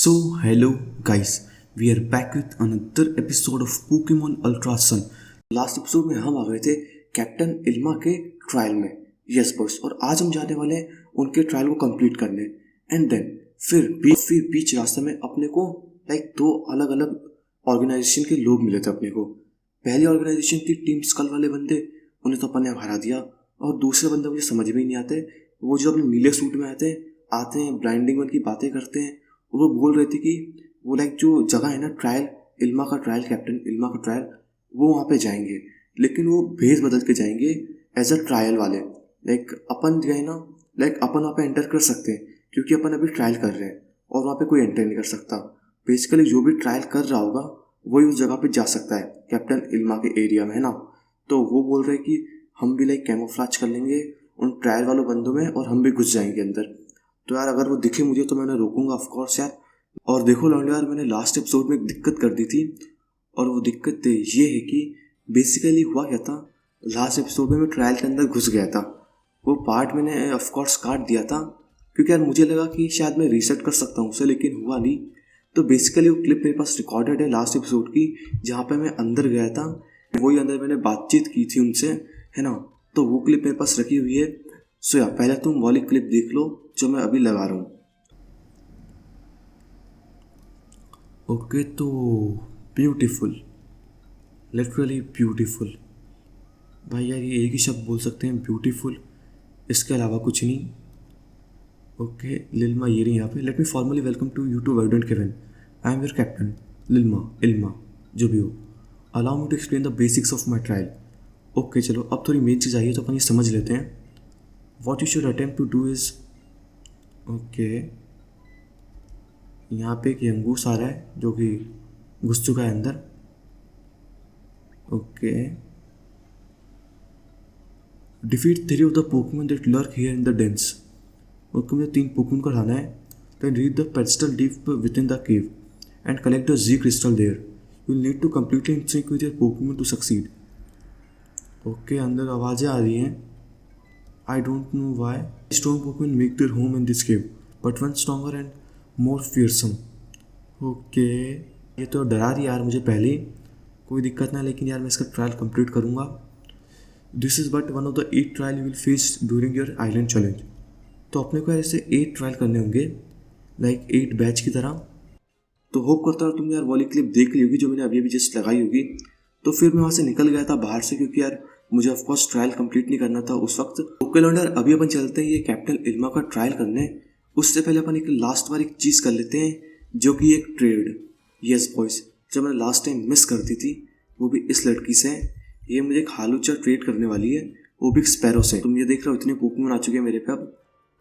So, hello guys, we are back with another episode of Pokemon Ultra Sun. Last episode में हम आ गए थे captain इल्मा के trial में। यस बॉस, और आज हम जाने वाले हैं उनके ट्रायल को कंप्लीट करने। एंड देन फिर बीच रास्ते में अपने को दो अलग अलग ऑर्गेनाइजेशन के लोग मिले थे अपने को। पहली ऑर्गेनाइजेशन थी टीम स्कल वाले बंदे, उन्हें तो अपन ने हरा दिया। और दूसरे बंदे मुझे समझ में ही नहीं आते, वो जो अपने नीले सूट में आते हैं ब्लाइंडिंग वन की बातें करते हैं। वो बोल रहे थे कि वो जो जगह है ना ट्रायल, इल्मा का ट्रायल, कैप्टन इल्मा का ट्रायल, वो वहाँ पे जाएंगे, लेकिन वो भेस बदल के जाएंगे एज अ ट्रायल वाले। अपन गए ना, अपन वहाँ पे एंटर कर सकते हैं क्योंकि अपन अभी ट्रायल कर रहे हैं और वहाँ पे कोई एंटर नहीं कर सकता। बेसिकली जो भी ट्रायल कर रहा होगा वही उस जगह पे जा सकता है कैप्टन इल्मा के एरिया में, है ना। तो वो बोल रहे हैं कि हम भी कैमोफ्लेज कर लेंगे उन ट्रायल वालों बंदों में और हम भी घुस जाएंगे अंदर। तो यार अगर वो दिखे मुझे तो मैं रोकूंगा ऑफकोर्स यार। और देखो लौंडे यार, मैंने लास्ट एपिसोड में एक दिक्कत कर दी थी, और वो दिक्कत ये है कि बेसिकली हुआ क्या था, लास्ट एपिसोड में मैं ट्रायल के अंदर घुस गया था। वो पार्ट मैंने ऑफकोर्स काट दिया था क्योंकि यार मुझे लगा कि शायद मैं रीसेट कर सकता हूँ उसे, लेकिन हुआ नहीं। तो बेसिकली वो क्लिप मेरे पास रिकॉर्डेड है लास्ट एपिसोड की, जहाँ पे मैं अंदर गया था, वही अंदर मैंने बातचीत की थी उनसे, है ना। तो वो क्लिप मेरे पास रखी हुई है। सो यार पहले तुम वाली क्लिप देख लो जो मैं अभी लगा रहा हूँ। ओके, तो ब्यूटीफुल, लिटरली ब्यूटीफुल भाई यार, ये एक ही शब्द बोल सकते हैं, ब्यूटीफुल, इसके अलावा कुछ नहीं। ओके लिल्मा ये रही यहाँ पे। Let me formally welcome to you to Verdant Cavern. I am your captain Ilima जो भी हो। Allow me to explain the basics of my trial. Okay चलो, अब थोड़ी मेन चीज़ आई है तो अपन ये समझ लेते हैं। What you should attempt to do is, okay यहाँ पे एक यंगूस आ रहा है जो कि घुस चुका है अंदर। Okay, defeat 3 of the Pokemon that lurk here in the dens. Okay, मुझे 3 पोकेमॉन को हराना है। Then read the pedestal deep within the cave and collect the Z crystal there. You will need to completely in sync with your Pokemon to succeed. Okay, अंदर आवाज़ें आ रही हैं। I don't know why strong Pokemon make their home in this cave, but one stronger and more fearsome. Okay, ये तो डरा रही यार मुझे पहले। कोई दिक्कत ना, लेकिन यार मैं इसका ट्रायल कंप्लीट करूँगा। This is but one of the 8 trial you will face during your island challenge. तो अपने को यार ऐसे 8 ट्रायल करने होंगे, 8 बैच की तरह। तो होप करता हूँ तुमने यार वाली क्लिप देख ली होगी जो मैंने अभी जस्ट लगाई होगी। तो फिर मैं वहाँ से निकल गया था बाहर से, क्योंकि यार मुझे ऑफकोर्स ट्रायल कंप्लीट नहीं करना था उस वक्त। ओके लौंडे यार, अभी अपन चलते हैं ये कैप्टन इल्मा का ट्रायल करने। उससे पहले अपन एक लास्ट बार एक चीज़ कर लेते हैं, जो कि एक ट्रेड। यस बॉयज, जब मैंने लास्ट टाइम मिस कर दी थी वो भी इस लड़की से। ये मुझे एक हालूचा ट्रेड करने वाली है, वो भी स्पैरो से। तुम ये देख रहे हो इतने पोकेमॉन आ चुके हैं मेरे पे अब,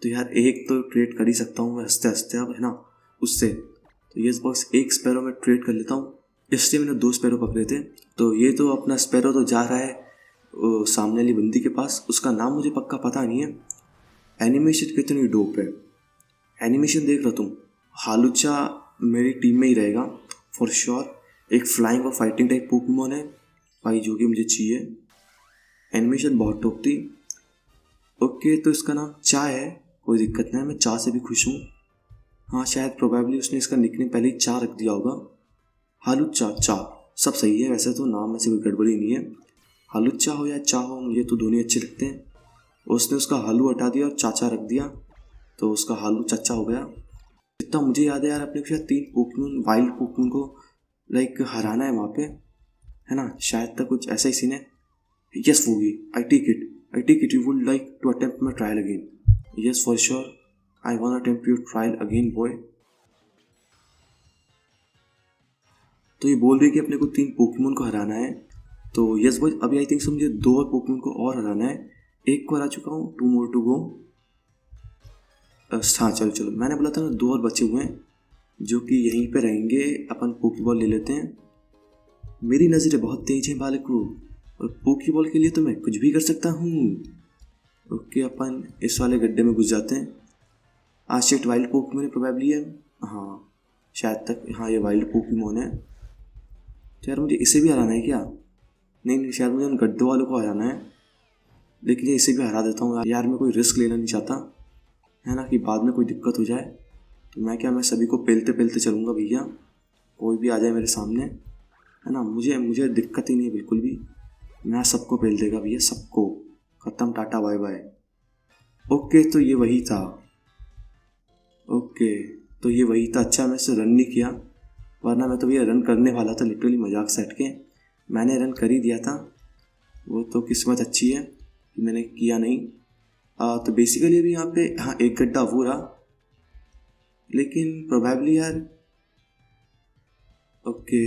तो यार एक तो ट्रेड कर ही सकता हूँ मैं हंसते हंसते अब, है ना, उससे। तो यस बॉयज, एक स्पैरो में ट्रेड कर लेता हूँ। इसलिए मैंने 2 स्पैरो पकड़े थे। तो ये तो अपना स्पैरो तो जा रहा है सामने वाली बंदी के पास। उसका नाम मुझे पक्का पता नहीं है। एनिमेशन कितनी डोप है, एनिमेशन देख रहा तुम। हालूचा मेरी टीम में ही रहेगा फॉर श्योर। एक फ्लाइंग और फाइटिंग टाइप पोकेमॉन है भाई, जो कि मुझे चाहिए। एनिमेशन बहुत टॉप थी। ओके, तो इसका नाम चा है, कोई दिक्कत नहीं है, मैं चा से भी खुश हूँ। हाँ, शायद प्रोबेबली उसने इसका निकनेम पहले ही चा रख दिया होगा। हालूचा चा सब सही है वैसे तो, नाम में से कोई गड़बड़ी नहीं है। हालूचा हो या चा हो, मुझे तो दोनों अच्छे लगते हैं। उसने उसका हालू हटा दिया और चाचा रख दिया, तो उसका हालू चाचा हो गया। जितना मुझे याद है यार, अपने को शायद 3 पोकेमॉन, वाइल्ड पोकेमॉन को हराना है वहाँ पे, है ना। शायद तक कुछ ऐसा ही सीन है। यस वोगी, I take it you would like to attempt my trial again. Yes for sure, I want attempt your trial again boy. तो ये बोल रही है कि अपने को 3 पोकेमॉन को हराना है। तो यस बॉय, अभी आई थिंक सो मुझे 2 और पोकेमॉन को और हराना है। एक को हरा चुका हूँ, 2 मोर टू गो। हाँ चलो, मैंने बोला था ना 2 और बचे हुए हैं जो कि यहीं पे रहेंगे। अपन पोकेबॉल ले लेते हैं। मेरी नज़रें बहुत तेज हैं बालकू, और पोकेबॉल के लिए तो मैं कुछ भी कर सकता हूँ। ओके, अपन इस वाले गड्ढे में घुस जाते हैं। शिट, वाइल्ड पोकेमॉन है प्रोबेबली है। हाँ शायद तक, हाँ ये वाइल्ड पोकेमॉन है। तो यार मुझे इसे भी हराना है क्या? नहीं, शायद मुझे उन गड्ढों वालों को हराना है, लेकिन इसे भी हरा देता हूँ यार। मैं कोई रिस्क लेना नहीं चाहता, है ना, कि बाद में कोई दिक्कत हो जाए। तो मैं सभी को पेलते पेलते चलूँगा भैया, कोई भी आ जाए मेरे सामने, है ना। मुझे दिक्कत ही नहीं है बिल्कुल भी, मैं सबको पेल देगा भैया, सबको। ख़त्म, टाटा बाय बाय। ओके तो ये वही था। ओके तो ये वही था। अच्छा मैं इससे रन नहीं किया, वरना मैं तो भैया रन करने वाला था लिटरली, मजाक से हट के मैंने रन कर ही दिया था। वो तो किस्मत अच्छी है कि मैंने किया नहीं। तो बेसिकली अभी यहाँ पे हाँ एक गड्ढा वो रहा, लेकिन प्रोबेबली यार ओके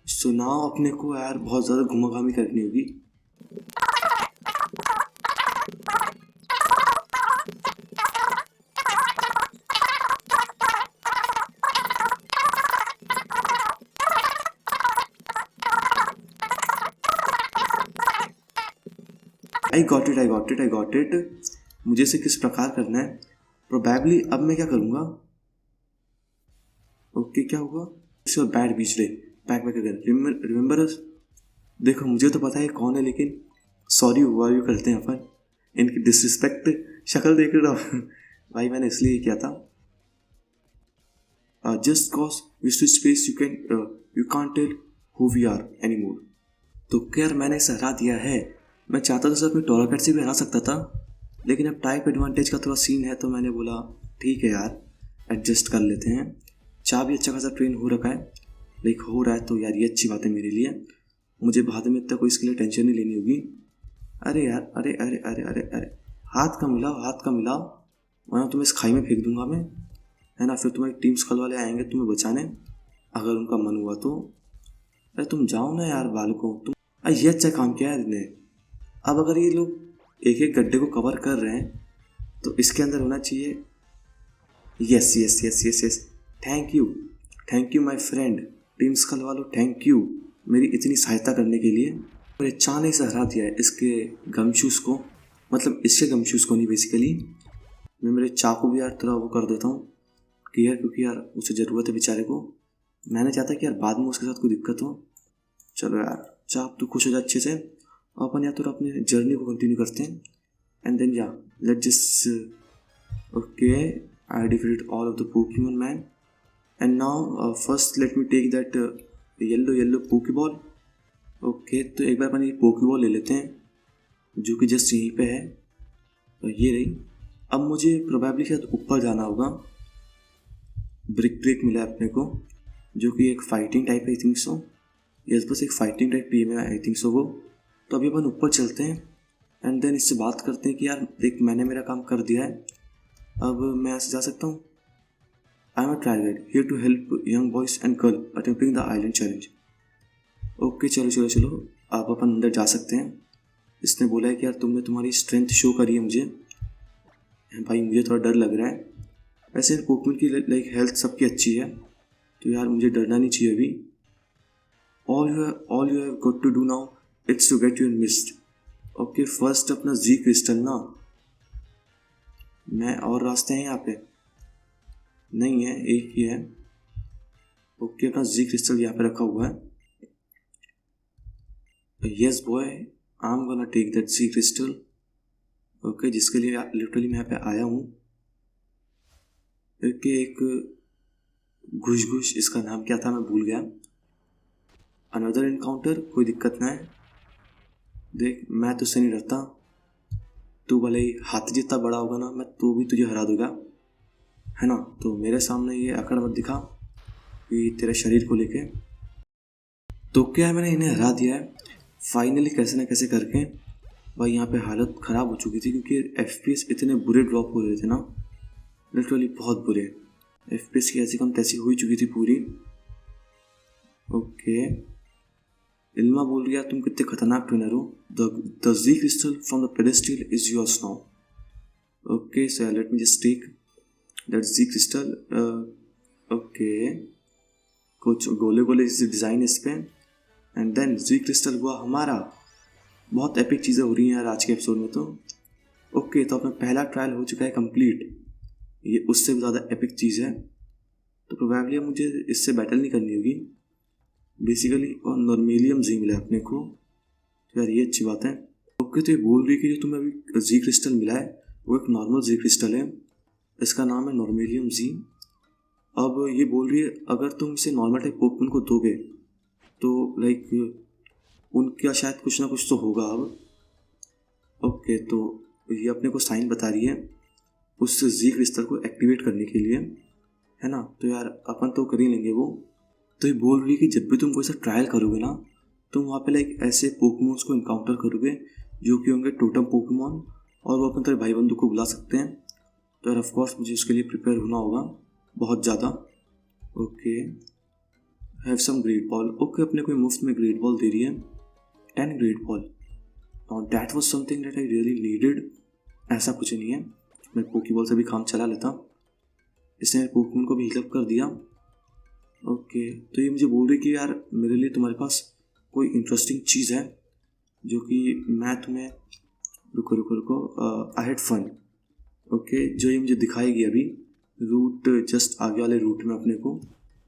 सुनाओ अपने को यार बहुत ज़्यादा घुमाघामी करनी होगी। I got it. मुझे इसे किस प्रकार करना है प्रोबेबली। अब मैं क्या करूँगा, ओके क्या होगा, it's bad beach day back back again, remember us. देखो मुझे तो पता है कौन है, लेकिन सॉरी हुआ भी करते हैं अपन, इनकी डिसरिस्पेक्ट शक्ल देख रहे हो भाई मैंने इसलिए किया था। Just cause we switch space you can't tell who we are anymore. तो खैर मैंने इसे हरा दिया है। मैं चाहता तो सर अपने टोराकैट से भी हरा सकता था, लेकिन अब टाइप एडवांटेज का थोड़ा सीन है, तो मैंने बोला ठीक है यार एडजस्ट कर लेते हैं। चाह भी अच्छा खासा ट्रेन हो रखा है, लाइक हो रहा है, तो यार ये अच्छी बात है मेरे लिए। मुझे बाद में इतना कोई इसके लिए टेंशन नहीं लेनी होगी। अरे यार अरे अरे अरे अरे अरे हाथ का मिलाओ, वरना तुम्हें इस खाई में फेंक दूंगा मैं, है ना। फिर तुम्हारी टीम स्कल वाले आएंगे तुम्हें बचाने, अगर उनका मन हुआ तो। अरे तुम जाओ ना यार बालकों, तुम ये अच्छा काम किया है इन्हें। अब अगर ये लोग एक एक गड्ढे को कवर कर रहे हैं तो इसके अंदर होना चाहिए yes yes yes yes yes. Thank you my friend team skull वालों, थैंक यू मेरी इतनी सहायता करने के लिए। और चाने से हरा दिया है इसके गम शूज़ को, मतलब इसके गम शूज़ को नहीं बेसिकली। मैं मेरे चाकू भी यार थोड़ा वो कर देता हूँ कि यार, क्योंकि यार उसे ज़रूरत है बेचारे को। मैंने चाहता कि यार बाद में उसके साथ कोई दिक्कत हो। चलो यार चाप तू खुश हो जा अच्छे से, अपन या तो अपने जर्नी को कंटिन्यू करते हैं। एंड देन या let just okay I defeated all of the Pokemon man and now first let me take that yellow Pokeball. Okay तो एक बार अपन ये पोकेबॉल ले लेते हैं जो कि जस्ट यहीं पे है, तो ये रही। अब मुझे प्रोबेबली शायद ऊपर जाना होगा। ब्रिक मिला है अपने को, जो कि एक फाइटिंग टाइप है आई थिंक सो। यस बस एक फाइटिंग टाइप पी है आई थिंक सो वो। तो अभी अपन ऊपर चलते हैं एंड देन इससे बात करते हैं कि यार देख मैंने मेरा काम कर दिया है, अब मैं ऐसे जा सकता हूँ। I am a trial guide here to help young boys and girl attempting the island challenge. Okay चलो आप अपन अंदर जा सकते हैं। इसने बोला है कि यार तुमने तुम्हारी स्ट्रेंथ शो करी है मुझे। भाई मुझे थोड़ा डर लग रहा है, वैसे पोकेमॉन की लाइक हेल्थ सबकी अच्छी है, तो यार मुझे डरना नहीं चाहिए अभी। All you have got to do now it's to get your mist. Okay first अपना जी क्रिस्टल ना, मैं और रास्ते हैं यहाँ पे नहीं है, एक ही है। ओके अपना जी क्रिस्टल यहाँ पे रखा हुआ है। Yes boy I am gonna take that Z crystal. Okay जिसके लिए लिटरली मैं यहाँ पे आया हूँ। ओके एक घुश इसका नाम क्या था मैं भूल गया। अनदर इनकाउंटर, कोई दिक्कत ना है। देख मैं तुझसे नहीं डरता, तू भले ही हाथी जितना बड़ा होगा ना, मैं तो भी तुझे हरा दूंगा, है ना। तो मेरे सामने ये अकड़ मत दिखा कि तेरे शरीर को लेके। तो क्या है मैंने इन्हें हरा दिया है फाइनली कैसे ना कैसे करके। भाई यहाँ पे हालत ख़राब हो चुकी थी क्योंकि FPS इतने बुरे ड्रॉप हो रहे थे ना, लिटरली बहुत बुरे। FPS की ऐसी कम तैसी हो चुकी थी पूरी। ओके इल्मा बोल गया तुम कितने खतरनाक ट्रेनर हो। The Z crystal from the pedestal is yours now. Okay so let me just take that Z crystal. Okay कुछ गोले गोले जैसे डिज़ाइन इस पे, एंड देन जी क्रिस्टल हुआ हमारा। बहुत एपिक चीज़ें हो रही हैं यार आज के एपिसोड में तो। ओके तो अपना पहला ट्रायल हो चुका है कंप्लीट, ये उससे भी ज़्यादा एपिक चीज़ है, तो प्रोबेबली अब मुझे इससे बैटल नहीं करनी होगी बेसिकली। और नॉर्मेलियम जी मिला है अपने को, तो यार ये अच्छी बात है। ओके तो ये बोल रही है कि जो तुम्हें अभी जी क्रिस्टल मिला है वो एक नॉर्मल जी क्रिस्टल है, इसका नाम है नॉर्मेलियम जी। अब ये बोल रही है अगर तुम इसे नॉर्मल टाइप पोकेमोन को दोगे तो लाइक उनका शायद कुछ ना कुछ तो होगा अब। ओके, तो ये अपने को साइन बता रही है उस जी क्रिस्टल को एक्टिवेट करने के लिए, है ना। तो यार अपन तो कर ही लेंगे वो। तो ये बोल रही है कि जब भी तुम कोई सा ट्रायल करोगे ना, तुम वहाँ पे लाइक ऐसे पोकेमोन्स को इनकाउंटर करोगे जो कि होंगे टोटम पोकेमोन, और वो अपन तेरे भाई बंधु को बुला सकते हैं। तो यार ऑफकोर्स मुझे उसके लिए प्रिपेयर होना होगा बहुत ज़्यादा। Okay, have some great ball. Okay, अपने को मुफ्त में ग्रेट बॉल दे रही है, 10 ग्रेट बॉल। और that was something that I really needed. ऐसा कुछ नहीं है, मैं पोकेबॉल से भी काम चला लेता। इसने पोकेमोन को भी हील अप कर दिया। ओके, तो ये मुझे बोल रही कि यार मेरे लिए तुम्हारे पास कोई इंटरेस्टिंग चीज़ है जो कि मैं तुम्हें रुको आई हैड फन। ओके, जो ये मुझे दिखाएगी अभी रूट जस्ट आगे वाले रूट में, अपने को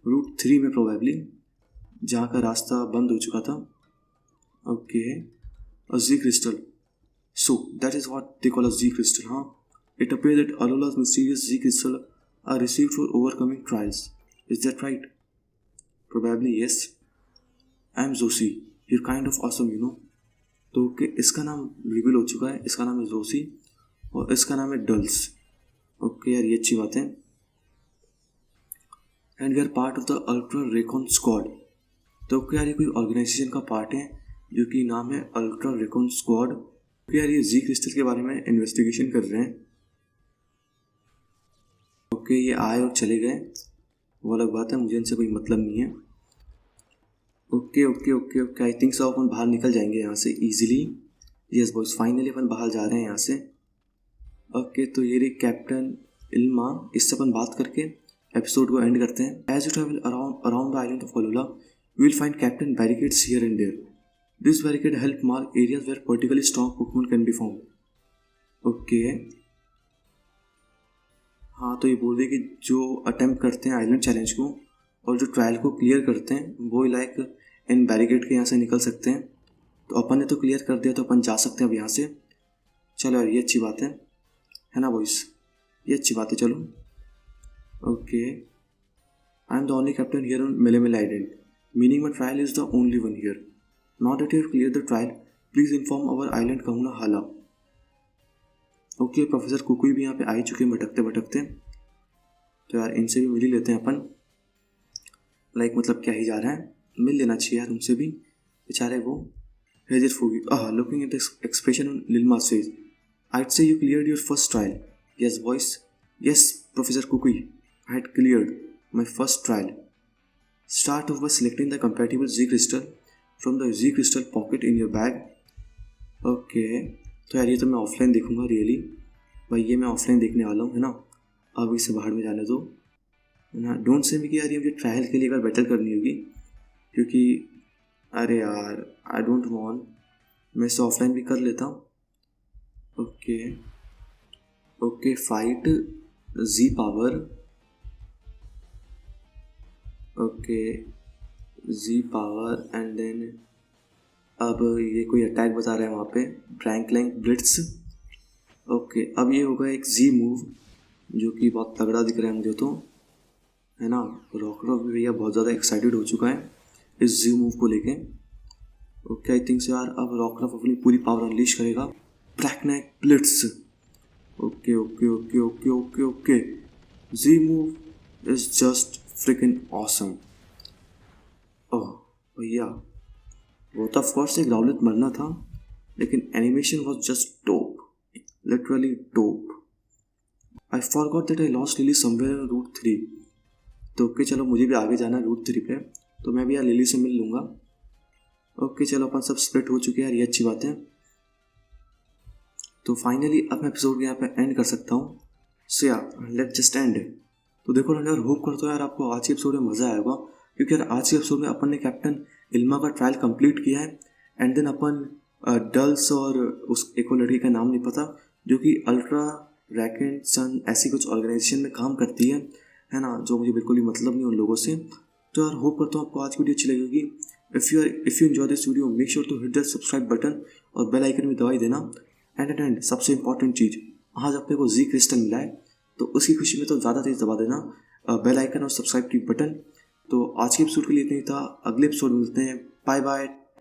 रूट 3 में प्रोबेबली, जहाँ का रास्ता बंद हो चुका था। Okay, a G crystal, so that is what they call a G crystal. हाँ, it appear that Alola's mysterious G crystal are received for overcoming trials. Is that right? Probably yes. I am Zosi. You're kind of awesome, you know. तो कि इसका नाम reveal हो चुका है, इसका नाम है जोसी और इसका नाम है डल्स। ओके यार, ये अच्छी बात है। And we are part of the ultra recon squad. तो क्या यार ये कोई ऑर्गेनाइजेशन का पार्ट है जो कि नाम है अल्ट्रा रेकॉन स्क्वाड। तो यार ये जी क्रिस्टल के बारे में इन्वेस्टिगेशन कर रहे हैं। ओके, ये आए और चले गए, वो अलग बात है, मुझे इनसे कोई मतलब नहीं है। Okay okay okay okay, I think so अपन बाहर निकल जाएंगे यहाँ से इजीली। यस बॉयज, फाइनली अपन बाहर जा रहे हैं यहाँ से। ओके, तो ये रही कैप्टन इल्मा, इससे अपन बात करके एपिसोड को एंड करते हैं। As you travel around the island of Alola, you will find captain barricades here and there. This barricade help mark areas where particularly strong Pokemon can be found. Okay, हाँ, तो ये बोल रही है कि जो अटेम्प्ट करते हैं आइलैंड चैलेंज को और जो ट्रायल को क्लियर करते हैं वो लाइक इन बैरिकेड के यहाँ से निकल सकते हैं। तो अपन ने तो क्लियर कर दिया, तो अपन जा सकते हैं अब यहाँ से। चलो यार, ये अच्छी बात है ना बॉयस, ये अच्छी बात है। चलो okay, I am the only captain here on Melemele island, meaning my trial is the only one here. Now that you have clear the trial, please inform our island kahuna Hala. Okay, professor कुकुई भी यहाँ पे आ ही चुके हैं भटकते भटकते। तो यार इनसे भी मिल ही लेते हैं अपन। लाइक मतलब क्या ही जा रहा है, मिल लेना चाहिए यार उनसे भी, बेचारे वो। Has it for you, looking at the expression on Ilima's face, I'd say you cleared your first trial. Yes boys, yes Professor Kukui, I had cleared my first trial. Start off by selecting the compatible Z crystal from the Z crystal pocket in your bag. Okay, तो यार ये तो मैं offline देखूंगा really भाई, ये मैं offline देखने वाला हूँ, है ना। अब इसे बाहर में जाने दो, है ना। डोंट से मी कि यार ये मुझे ट्रायल के लिए एक बार बैटल करनी होगी, क्योंकि अरे यार आई डोंट वांट, मैं इसे ऑफलाइन भी कर लेता हूँ। Okay okay, fight Z power. Okay, Z power and then अब ये कोई अटैक बता रहा है वहाँ पे, ब्रैंकलैंक ब्लिट्स। ओके, अब ये होगा एक जी मूव जो कि बहुत तगड़ा दिख रहा है मुझे तो, है ना। रॉकरॉक भी भैया बहुत ज़्यादा एक्साइटेड हो चुका है इस जी मूव को लेके। ओके, आई थिंक सो यार अब रॉकरॉक अपनी पूरी पावर अनलीश करेगा, breakneck blitz. Okay okay okay okay okay okay, G move is just freaking awesome. Oh भैया, वो तो ऑफकोर्स एक ग्राउलेट मरना था, लेकिन animation was just top, literally top. I forgot that I lost Lillie somewhere on route 3। तो okay चलो, मुझे भी आगे जाना है रूट 3 पे, तो मैं भी यार लिली से मिल लूँगा। ओके चलो, अपन सब स्प्लिट हो चुके हैं यार, ये अच्छी बात है। तो फाइनली अब मैं एपिसोड यहाँ पे एंड कर सकता हूँ। सो यार लेट्स जस्ट एंड। तो देखो यार, होप करता हूँ यार आपको आज के एपिसोड में मज़ा आएगा, क्योंकि यार आज के एपिसोड में अपन ने कैप्टन इल्मा का ट्रायल कंप्लीट किया है। एंड देन अपन डल्स और उस एक और लड़की का नाम नहीं पता, जो कि अल्ट्रा रैकेन सन ऐसी कुछ ऑर्गेनाइजेशन में काम करती है ना, जो मुझे बिल्कुल ही मतलब नहीं उन लोगों से। तो यार होप करता हूँ आपको आज की वीडियो अच्छी लगेगी। If you enjoy this video, make sure to hit the subscribe button और बेल आइकन में दबाई देना। एंड सबसे इंपॉर्टेंट चीज़, आज अपने को जी क्रिस्टल मिला है, तो उसकी खुशी में तो ज़्यादा तेज़ दबा देना बेल आइकन और सब्सक्राइब की बटन। तो आज के एपिसोड के लिए इतना ही था, अगले एपिसोड में मिलते हैं। Bye bye.